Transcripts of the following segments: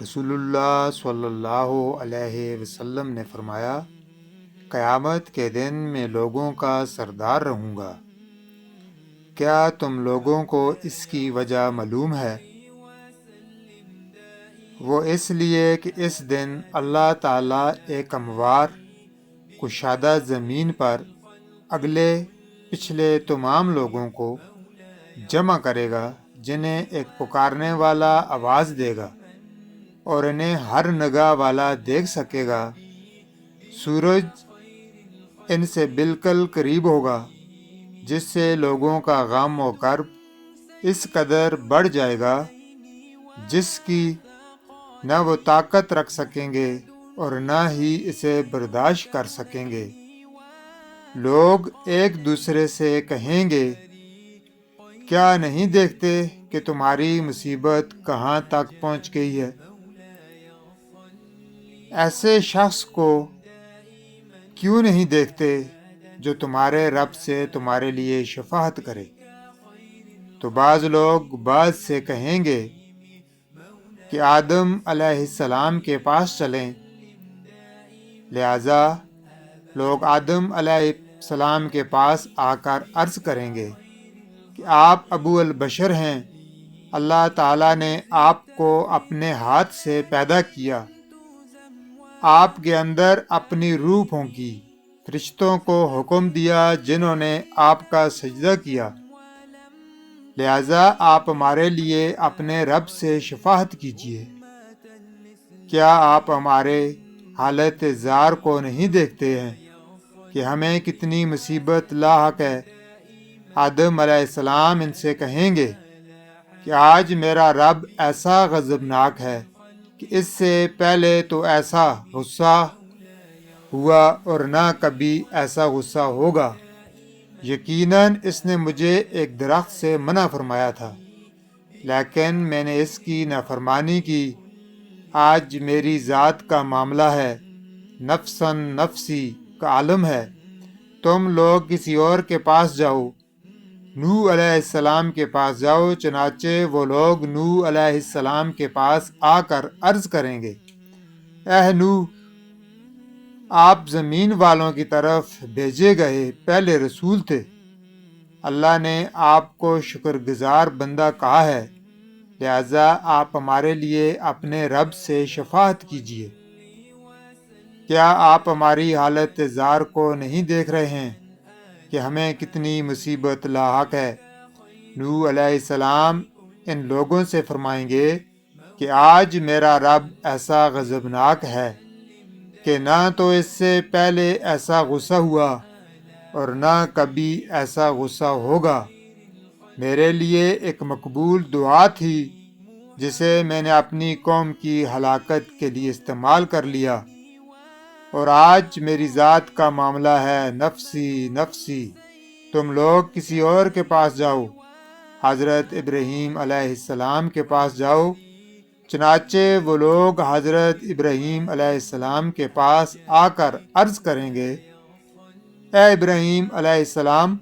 رسول اللہ صلی اللہ علیہ وسلم نے فرمایا، قیامت کے دن میں لوگوں کا سردار رہوں گا۔ کیا تم لوگوں کو اس کی وجہ معلوم ہے؟ وہ اس لیے کہ اس دن اللہ تعالیٰ ایک ہموار کشادہ زمین پر اگلے پچھلے تمام لوگوں کو جمع کرے گا، جنہیں ایک پکارنے والا آواز دے گا اور انہیں ہر نگاہ والا دیکھ سکے گا۔ سورج ان سے بالکل قریب ہوگا، جس سے لوگوں کا غم و کرب اس قدر بڑھ جائے گا جس کی نہ وہ طاقت رکھ سکیں گے اور نہ ہی اسے برداشت کر سکیں گے۔ لوگ ایک دوسرے سے کہیں گے، کیا نہیں دیکھتے کہ تمہاری مصیبت کہاں تک پہنچ گئی ہے؟ ایسے شخص کو کیوں نہیں دیکھتے جو تمہارے رب سے تمہارے لیے شفاعت کرے؟ تو بعض لوگ بعض سے کہیں گے کہ آدم علیہ السلام کے پاس چلیں۔ لہذا لوگ آدم علیہ السلام کے پاس آ کر عرض کریں گے کہ آپ ابو البشر ہیں، اللہ تعالیٰ نے آپ کو اپنے ہاتھ سے پیدا کیا، آپ کے اندر اپنی روح پھونکی، فرشتوں کو حکم دیا جنہوں نے آپ کا سجدہ کیا، لہذا آپ ہمارے لیے اپنے رب سے شفاعت کیجیے۔ کیا آپ ہمارے حالت زار کو نہیں دیکھتے ہیں کہ ہمیں کتنی مصیبت لاحق ہے؟ آدم علیہ السلام ان سے کہیں گے کہ آج میرا رب ایسا غضبناک ہے کہ اس سے پہلے تو ایسا غصہ ہوا اور نہ کبھی ایسا غصہ ہوگا۔ یقیناً اس نے مجھے ایک درخت سے منع فرمایا تھا، لیکن میں نے اس کی نافرمانی کی۔ آج میری ذات کا معاملہ ہے، نفساً نفسی کا عالم ہے، تم لوگ کسی اور کے پاس جاؤ۔ نوح علیہ السلام کے پاس جاؤ، چنانچہ وہ لوگ نوح علیہ السلام کے پاس آ کر عرض کریں گے، اے نوح، آپ زمین والوں کی طرف بھیجے گئے پہلے رسول تھے۔ اللہ نے آپ کو شکر گزار بندہ کہا ہے، لہذا آپ ہمارے لیے اپنے رب سے شفاعت کیجیے۔ کیا آپ ہماری حالت زار کو نہیں دیکھ رہے ہیں کہ ہمیں کتنی مصیبت لاحق ہے؟ نوح علیہ السلام ان لوگوں سے فرمائیں گے کہ آج میرا رب ایسا غضبناک ہے کہ نہ تو اس سے پہلے ایسا غصہ ہوا اور نہ کبھی ایسا غصہ ہوگا۔ میرے لیے ایک مقبول دعا تھی جسے میں نے اپنی قوم کی ہلاکت کے لیے استعمال کر لیا، اور آج میری ذات کا معاملہ ہے، نفسی نفسی، تم لوگ کسی اور کے پاس جاؤ۔ حضرت ابراہیم علیہ السلام کے پاس جاؤ، چنانچہ وہ لوگ حضرت ابراہیم علیہ السلام کے پاس آ کر عرض کریں گے، اے ابراہیم علیہ السلام،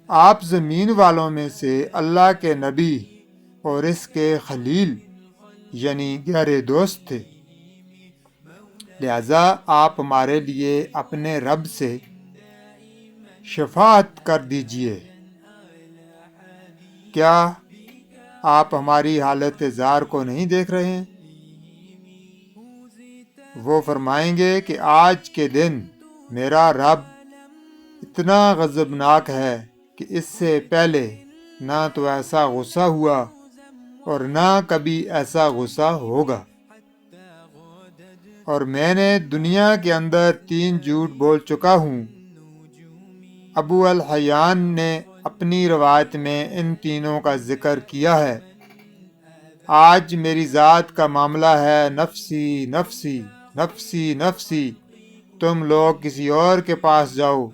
آپ زمین والوں میں سے اللہ کے نبی اور اس کے خلیل یعنی گہرے دوست تھے، لہذا آپ ہمارے لیے اپنے رب سے شفاعت کر دیجیے۔ کیا آپ ہماری حالت زار کو نہیں دیکھ رہے ہیں؟ وہ فرمائیں گے کہ آج کے دن میرا رب اتنا غضبناک ہے کہ اس سے پہلے نہ تو ایسا غصہ ہوا اور نہ کبھی ایسا غصہ ہوگا۔ اور میں نے دنیا کے اندر 3 جھوٹ بول چکا ہوں۔ ابو الحیان نے اپنی روایت میں ان تینوں کا ذکر کیا ہے۔ آج میری ذات کا معاملہ ہے، نفسی نفسی نفسی نفسی، تم لوگ کسی اور کے پاس جاؤ۔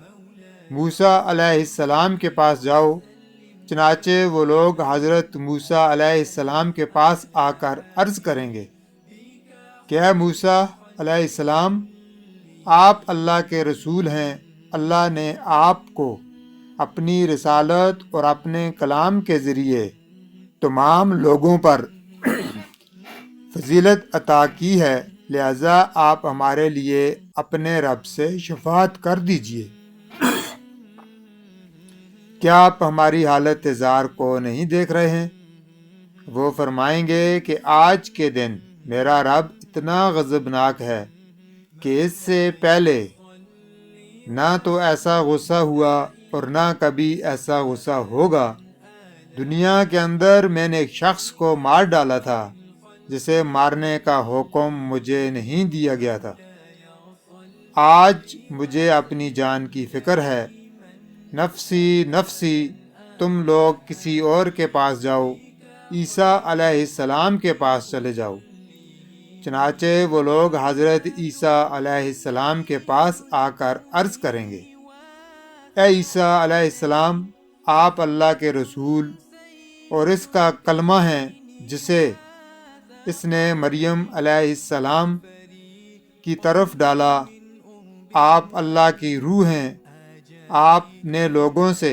موسیٰ علیہ السلام کے پاس جاؤ، چنانچہ وہ لوگ حضرت موسیٰ علیہ السلام کے پاس آ کر عرض کریں گے کہ اے موسیٰ علیہ السلام، آپ اللہ کے رسول ہیں، اللہ نے آپ کو اپنی رسالت اور اپنے کلام کے ذریعے تمام لوگوں پر فضیلت عطا کی ہے، لہذا آپ ہمارے لیے اپنے رب سے شفاعت کر دیجئے۔ کیا آپ ہماری حالت زار کو نہیں دیکھ رہے ہیں؟ وہ فرمائیں گے کہ آج کے دن میرا رب اتنا غضبناک ہے کہ اس سے پہلے نہ تو ایسا غصہ ہوا اور نہ کبھی ایسا غصہ ہوگا۔ دنیا کے اندر میں نے ایک شخص کو مار ڈالا تھا جسے مارنے کا حکم مجھے نہیں دیا گیا تھا۔ آج مجھے اپنی جان کی فکر ہے۔ نفسی نفسی، تم لوگ کسی اور کے پاس جاؤ، عیسیٰ علیہ السلام کے پاس چلے جاؤ۔ چنانچہ وہ لوگ حضرت عیسیٰ علیہ السلام کے پاس آ کر عرض کریں گے، اے عیسیٰ علیہ السلام، آپ اللہ کے رسول اور اس کا کلمہ ہیں جسے اس نے مریم علیہ السلام کی طرف ڈالا۔ آپ اللہ کی روح ہیں۔ آپ نے لوگوں سے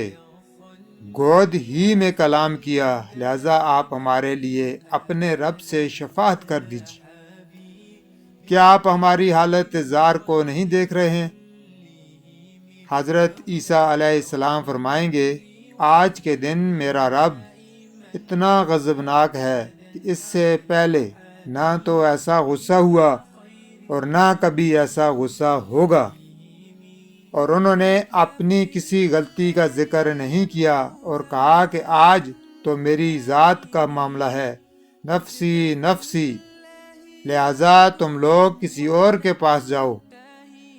گود ہی میں کلام کیا، لہذا آپ ہمارے لیے اپنے رب سے شفاعت کر دیجیے۔ کیا آپ ہماری حالت زار کو نہیں دیکھ رہے ہیں؟ حضرت عیسیٰ علیہ السلام فرمائیں گے، آج کے دن میرا رب اتنا غضبناک ہے کہ اس سے پہلے نہ تو ایسا غصہ ہوا اور نہ کبھی ایسا غصہ ہوگا۔ اور انہوں نے اپنی کسی غلطی کا ذکر نہیں کیا اور کہا کہ آج تو میری ذات کا معاملہ ہے، نفسی نفسی، لہذا تم لوگ کسی اور کے پاس جاؤ،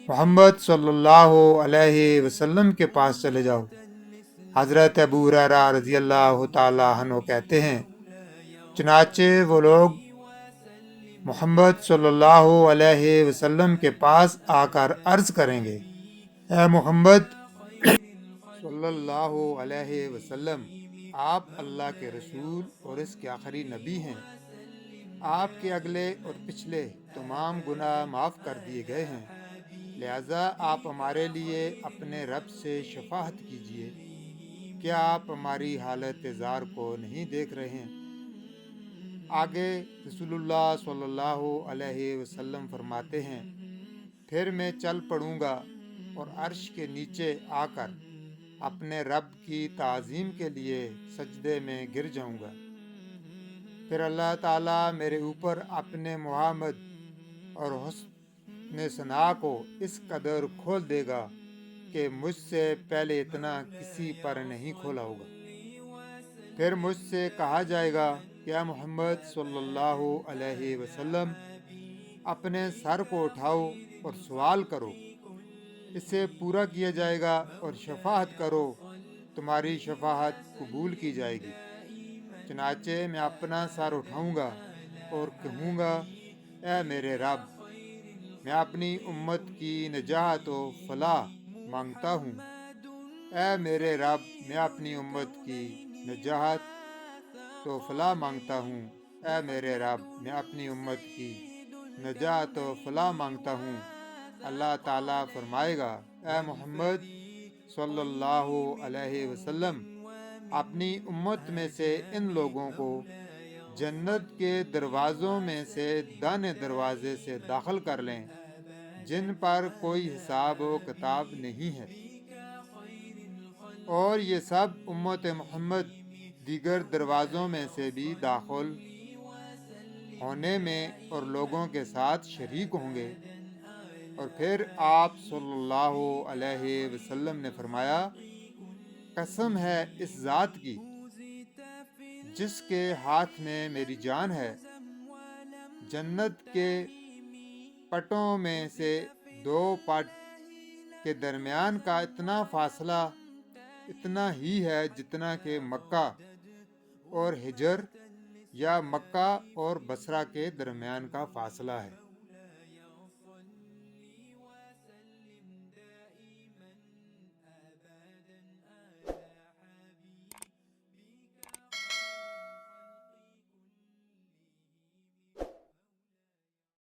محمد صلی اللہ علیہ وسلم کے پاس چلے جاؤ۔ حضرت ابو ہریرہ رضی اللہ تعالی عنہ کہتے ہیں، چنانچہ وہ لوگ محمد صلی اللہ علیہ وسلم کے پاس آ کر عرض کریں گے، اے محمد صلی اللہ علیہ وسلم، آپ اللہ کے رسول اور اس کے آخری نبی ہیں۔ آپ کے اگلے اور پچھلے تمام گناہ معاف کر دیے گئے ہیں، لہذا آپ ہمارے لیے اپنے رب سے شفاعت کیجیے۔ کیا آپ ہماری حالت زار کو نہیں دیکھ رہے ہیں؟ آگے رسول اللہ صلی اللہ علیہ وسلم فرماتے ہیں، پھر میں چل پڑوں گا اور عرش کے نیچے آ کر اپنے رب کی تعظیم کے لیے سجدے میں گر جاؤں گا۔ پھر اللہ تعالیٰ میرے اوپر اپنے محمد اور حسن ثنا کو اس قدر کھول دے گا کہ مجھ سے پہلے اتنا کسی پر نہیں کھولا ہوگا۔ پھر مجھ سے کہا جائے گا کہ اے محمد صلی اللہ علیہ وسلم، اپنے سر کو اٹھاؤ اور سوال کرو، اسے پورا کیا جائے گا، اور شفاعت کرو، تمہاری شفاعت قبول کی جائے گی۔ چنانچہ میں اپنا سر اٹھاؤں گا اور کہوں گا، اے میرے رب، میں اپنی امت کی نجات و فلاح مانگتا ہوں۔ اے میرے رب، میں اپنی امت کی نجات و فلاح مانگتا ہوں۔ اے میرے رب، میں اپنی امت کی نجات و فلاح مانگتا ہوں۔ اللہ تعالیٰ فرمائے گا، اے محمد صلی اللہ علیہ وسلم، اپنی امت میں سے ان لوگوں کو جنت کے دروازوں میں سے دانے دروازے سے داخل کر لیں جن پر کوئی حساب و کتاب نہیں ہے، اور یہ سب امت محمد دیگر دروازوں میں سے بھی داخل ہونے میں اور لوگوں کے ساتھ شریک ہوں گے۔ اور پھر آپ صلی اللہ علیہ وسلم نے فرمایا، قسم ہے اس ذات کی جس کے ہاتھ میں میری جان ہے، جنت کے پٹوں میں سے دو پٹ کے درمیان کا اتنا فاصلہ اتنا ہی ہے جتنا کہ مکہ اور ہجر یا مکہ اور بصرہ کے درمیان کا فاصلہ ہے۔